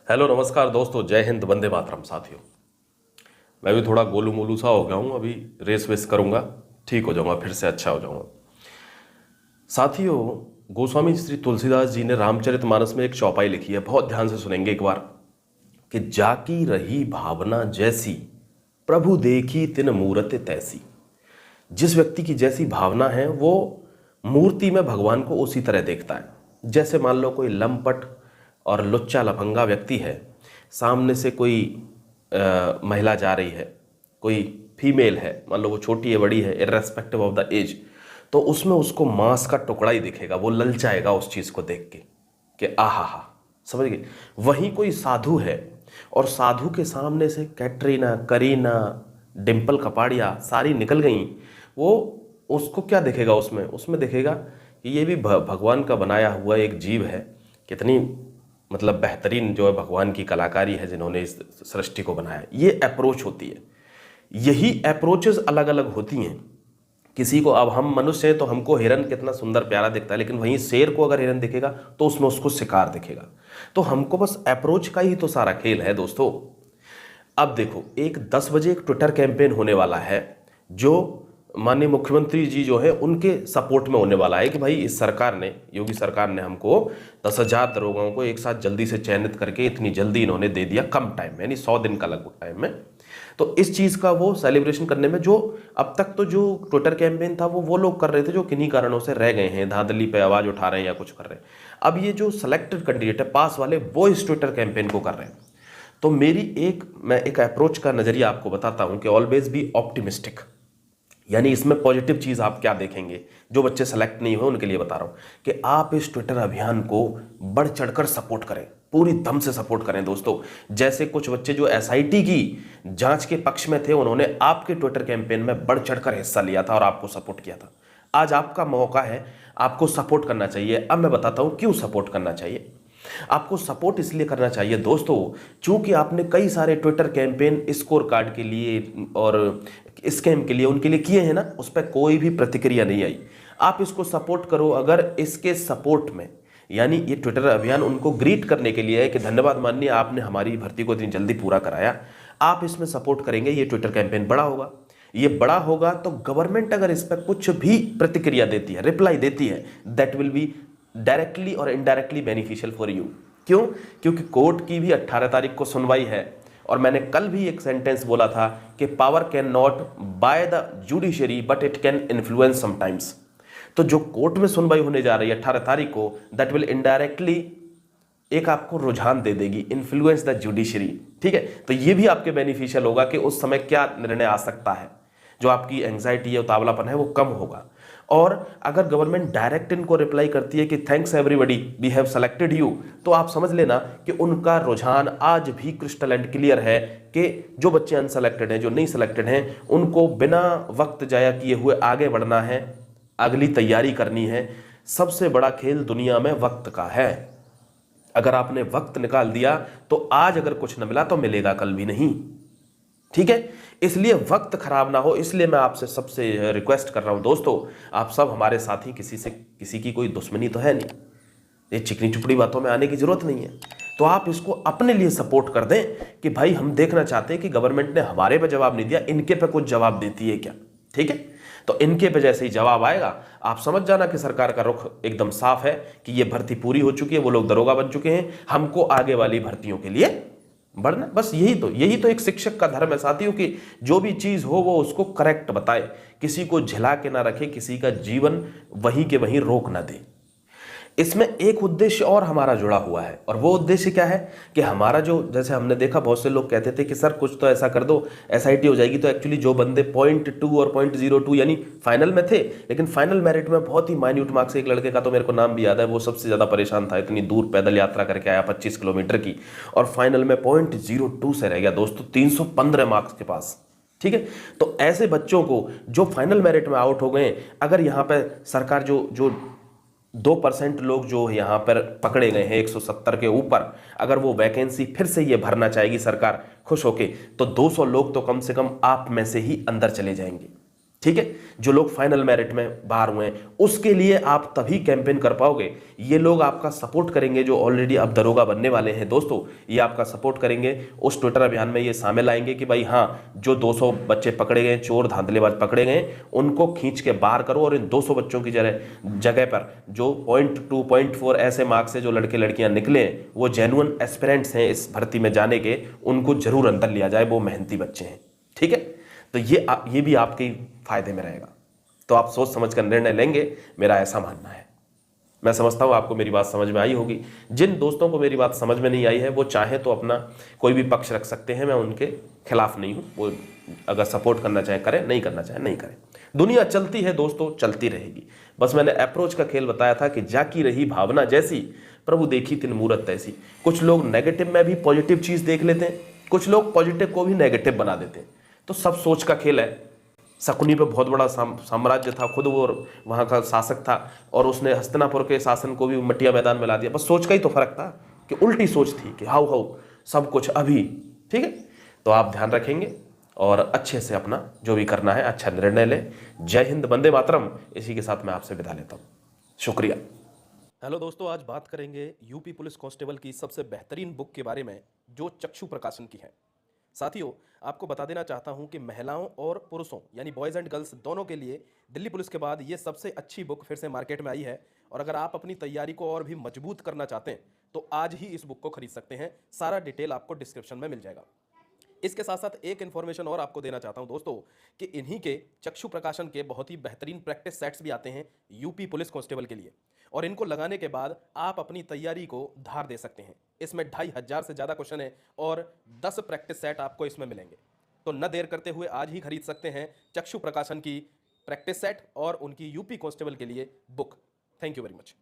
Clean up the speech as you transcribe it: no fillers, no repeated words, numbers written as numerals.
Hello नमस्कार दोस्तों, जय हिंद, वंदे मातरम। साथियों, मैं भी थोड़ा गोलू मोलू सा हो गया हूँ। अभी रेस वेस करूँगा, ठीक हो जाऊँगा, फिर से अच्छा हो जाऊँगा। साथियों, गोस्वामी श्री तुलसीदास जी ने रामचरितमानस में एक चौपाई लिखी है, बहुत ध्यान से सुनेंगे एक बार। कि जाकी रही भावना जैसी, प्रभु देखी तिन मूरत तैसी। जिस व्यक्ति की जैसी भावना है वो मूर्ति में भगवान को उसी तरह देखता है। जैसे मान लो कोई लंपट और लुच्चा लफंगा व्यक्ति है, सामने से कोई महिला जा रही है, कोई फीमेल है, मान लो वो छोटी है बड़ी है, इर्रेस्पेक्टिव ऑफ द एज, तो उसमें उसको मांस का टुकड़ा ही दिखेगा, वो ललचाएगा उस चीज़ को देख के कि आहा हा। समझ गए? वहीं कोई साधु है और साधु के सामने से कैटरीना, करीना, डिम्पल कपाड़िया सारी निकल गई, वो उसको क्या दिखेगा? उसमें उसमें दिखेगा कि ये भी भगवान का बनाया हुआ एक जीव है। कितनी मतलब बेहतरीन जो है भगवान की कलाकारी है जिन्होंने इस सृष्टि को बनाया। ये अप्रोच होती है। यही अप्रोचेस अलग अलग होती हैं। किसी को, अब हम मनुष्य हैं तो हमको हिरन कितना सुंदर प्यारा दिखता है, लेकिन वहीं शेर को अगर हिरन दिखेगा तो उसमें उसको शिकार दिखेगा। तो हमको बस अप्रोच का ही तो सारा खेल है दोस्तों। अब देखो, एक 10 बजे एक ट्विटर कैंपेन होने वाला है जो माननीय मुख्यमंत्री जी जो है उनके सपोर्ट में होने वाला है कि भाई इस सरकार ने, योगी सरकार ने हमको 10,000 दरोगाओं को एक साथ जल्दी से चयनित करके इतनी जल्दी इन्होंने दे दिया, कम टाइम में, यानी 100 दिन का लगभग टाइम में। तो इस चीज़ का वो सेलिब्रेशन करने में, जो अब तक तो जो ट्विटर कैंपेन था वो लोग कर रहे थे जो किन्हीं कारणों से रह गए हैं, धांधली पे आवाज़ उठा रहे हैं या कुछ कर रहे हैं। अब ये जो सेलेक्टेड कैंडिडेट है पास वाले, वो इस ट्विटर कैंपेन को कर रहे हैं। तो मैं एक अप्रोच का नज़रिया आपको बताता हूँ कि ऑलवेज बी ऑप्टिमिस्टिक। यानी इसमें पॉजिटिव चीज़ आप क्या देखेंगे? जो बच्चे सेलेक्ट नहीं हुए उनके लिए बता रहा हूँ कि आप इस ट्विटर अभियान को बढ़ चढ़कर सपोर्ट करें, पूरी दम से सपोर्ट करें दोस्तों। जैसे कुछ बच्चे जो एसआईटी की जांच के पक्ष में थे, उन्होंने आपके ट्विटर कैंपेन में बढ़ चढ़कर हिस्सा लिया था और आपको सपोर्ट किया था। आज आपका मौका है, आपको सपोर्ट करना चाहिए। अब मैं बताता हूँ क्यों सपोर्ट करना चाहिए। आपको सपोर्ट इसलिए करना चाहिए दोस्तों, चूंकि आपने कई सारे ट्विटर कैंपेन स्कोर कार्ड के लिए और स्कैम के लिए उनके लिए किए हैं ना, उस पर कोई भी प्रतिक्रिया नहीं आई। आप इसको सपोर्ट करो। अगर इसके सपोर्ट में, यानी ये ट्विटर अभियान उनको ग्रीट करने के लिए है कि धन्यवाद माननीय, आपने हमारी भर्ती को इतनी जल्दी पूरा कराया, आप इसमें सपोर्ट करेंगे, ये ट्विटर कैंपेन बड़ा होगा। ये बड़ा होगा तो गवर्नमेंट अगर इस पर कुछ भी प्रतिक्रिया देती है, रिप्लाई देती है, दैट विल बी डायरेक्टली और इनडायरेक्टली बेनिफिशियल फॉर यू। क्यों? क्योंकि कोर्ट की भी 18 तारीख को सुनवाई है। और मैंने कल भी एक सेंटेंस बोला था कि power can not by the judiciary but it can influence sometimes. तो जो कोर्ट में सुनवाई होने जा रही है 18 तारीख को, दैट विल इनडायरेक्टली एक आपको रुझान दे देगी, इन्फ्लुएंस द जुडिशरी। ठीक है? तो ये भी आपके बेनिफिशियल होगा कि उस समय क्या निर्णय आ सकता है, जो आपकी एंग्जाइटी है, उतावलापन है, वो कम होगा। और अगर गवर्नमेंट डायरेक्ट इनको रिप्लाई करती है कि thanks everybody, we have selected you, तो आप समझ लेना कि उनका रुझान आज भी क्रिस्टल एंड क्लियर है कि जो बच्चे अनसेलेक्टेड हैं, जो नहीं सेलेक्टेड हैं, उनको बिना वक्त जाया किए हुए आगे बढ़ना है, अगली तैयारी करनी है। सबसे बड़ा खेल दुनिया में वक्त का है। अगर आपने वक्त निकाल दिया तो आज अगर कुछ न मिला तो मिलेगा कल भी नहीं। ठीक है? इसलिए वक्त खराब ना हो, इसलिए मैं आपसे सबसे रिक्वेस्ट कर रहा हूं दोस्तों, आप सब हमारे साथी, किसी की कोई दुश्मनी तो है नहीं, ये चिकनी चुपड़ी बातों में आने की जरूरत नहीं है। तो आप इसको अपने लिए सपोर्ट कर दें कि भाई हम देखना चाहते हैं कि गवर्नमेंट ने हमारे पे जवाब नहीं दिया, इनके पे कुछ जवाब देती है क्या। ठीक है? तो इनके पे जैसे ही जवाब आएगा, आप समझ जाना कि सरकार का रुख एकदम साफ है कि ये भर्ती पूरी हो चुकी है, वो लोग दरोगा बन चुके हैं, हमको आगे वाली भर्तियों के लिए बढ़ना। बस यही तो एक शिक्षक का धर्म है साथियों कि जो भी चीज हो वो उसको करेक्ट बताए, किसी को झिला के ना रखे, किसी का जीवन वहीं के वहीं रोक ना दे। इसमें एक उद्देश्य और हमारा जुड़ा हुआ है, और वो उद्देश्य क्या है कि हमारा जो, जैसे हमने देखा बहुत से लोग कहते थे कि सर कुछ तो ऐसा कर दो, एसआईटी हो जाएगी। तो एक्चुअली जो बंदे 0.2 और 0.02 यानी फाइनल में थे, लेकिन फाइनल मेरिट में बहुत ही माइन्यूट मार्क्स, एक लड़के का तो मेरे को नाम भी याद है, वो सबसे ज़्यादा परेशान था, इतनी दूर पैदल यात्रा करके आया 25 किलोमीटर की, और फाइनल में 0.02 से रह गया दोस्तों, 315 मार्क्स के पास। ठीक है? तो ऐसे बच्चों को जो फाइनल मेरिट में आउट हो गए, अगर यहाँ पर सरकार जो 2% लोग जो यहाँ पर पकड़े गए हैं 170 के ऊपर, अगर वो वैकेंसी फिर से ये भरना चाहेगी सरकार खुश होके, तो 200 लोग तो कम से कम आप में से ही अंदर चले जाएंगे। ठीक है, जो लोग फाइनल मेरिट में बाहर हुए हैं उसके लिए आप तभी कैंपेन कर पाओगे। ये लोग आपका सपोर्ट करेंगे जो ऑलरेडी अब दरोगा बनने वाले हैं दोस्तों, ये आपका सपोर्ट करेंगे। उस ट्विटर अभियान में ये शामिल आएंगे कि भाई हाँ, जो 200 बच्चे पकड़े गए, चोर धांधलेबाज पकड़े गए, उनको खींच के बाहर करो और इन 200 बच्चों की जगह पर जो 0.2 0.4 ऐसे मार्क्स से जो लड़के लड़कियां निकले वो जेन्युइन एस्पिरेंट्स हैं इस भर्ती में जाने के, उनको जरूर अंदर लिया जाए, वो मेहनती बच्चे हैं। ठीक है, तो ये भी आपके फायदे में रहेगा। तो आप सोच समझ कर निर्णय लेंगे, मेरा ऐसा मानना है। मैं समझता हूं आपको मेरी बात समझ में आई होगी। जिन दोस्तों को मेरी बात समझ में नहीं आई है वो चाहे तो अपना कोई भी पक्ष रख सकते हैं, मैं उनके खिलाफ नहीं हूं। वो अगर सपोर्ट करना चाहे करें, नहीं करना चाहे नहीं करें। दुनिया चलती है दोस्तों, चलती रहेगी। बस मैंने अप्रोच का खेल बताया था कि जाकी रही भावना जैसी, प्रभु देखी तिन मूरत ऐसी। कुछ लोग नेगेटिव में भी पॉजिटिव चीज देख लेते हैं, कुछ लोग पॉजिटिव को भी नेगेटिव बना देते हैं। तो सब सोच का खेल है। शकुनी पे बहुत बड़ा साम्राज्य था, खुद वो वहाँ का शासक था और उसने हस्तिनापुर के शासन को भी मटिया मैदान में ला दिया। बस सोच का ही तो फर्क था कि उल्टी सोच थी कि हाउ हाउ सब कुछ अभी। ठीक है, तो आप ध्यान रखेंगे और अच्छे से अपना जो भी करना है अच्छा निर्णय लें। जय हिंद, वंदे मातरम। इसी के साथ मैं आपसे विदा लेता हूँ, शुक्रिया। हेलो दोस्तों, आज बात करेंगे यूपी पुलिस कांस्टेबल की सबसे बेहतरीन बुक के बारे में जो चक्षु प्रकाशन की है। साथियों, आपको बता देना चाहता हूं कि महिलाओं और पुरुषों यानी बॉयज़ एंड गर्ल्स दोनों के लिए दिल्ली पुलिस के बाद ये सबसे अच्छी बुक फिर से मार्केट में आई है। और अगर आप अपनी तैयारी को और भी मजबूत करना चाहते हैं तो आज ही इस बुक को खरीद सकते हैं। सारा डिटेल आपको डिस्क्रिप्शन में मिल जाएगा। इसके साथ साथ एक इन्फॉर्मेशन और आपको देना चाहता हूं दोस्तों कि इन्हीं के चक्षु प्रकाशन के बहुत ही बेहतरीन प्रैक्टिस सेट्स भी आते हैं यूपी पुलिस कांस्टेबल के लिए, और इनको लगाने के बाद आप अपनी तैयारी को धार दे सकते हैं। इसमें 2500 से ज़्यादा क्वेश्चन है और 10 प्रैक्टिस सेट आपको इसमें मिलेंगे। तो न देर करते हुए आज ही खरीद सकते हैं चक्षु प्रकाशन की प्रैक्टिस सेट और उनकी यूपी कांस्टेबल के लिए book. Thank you very much.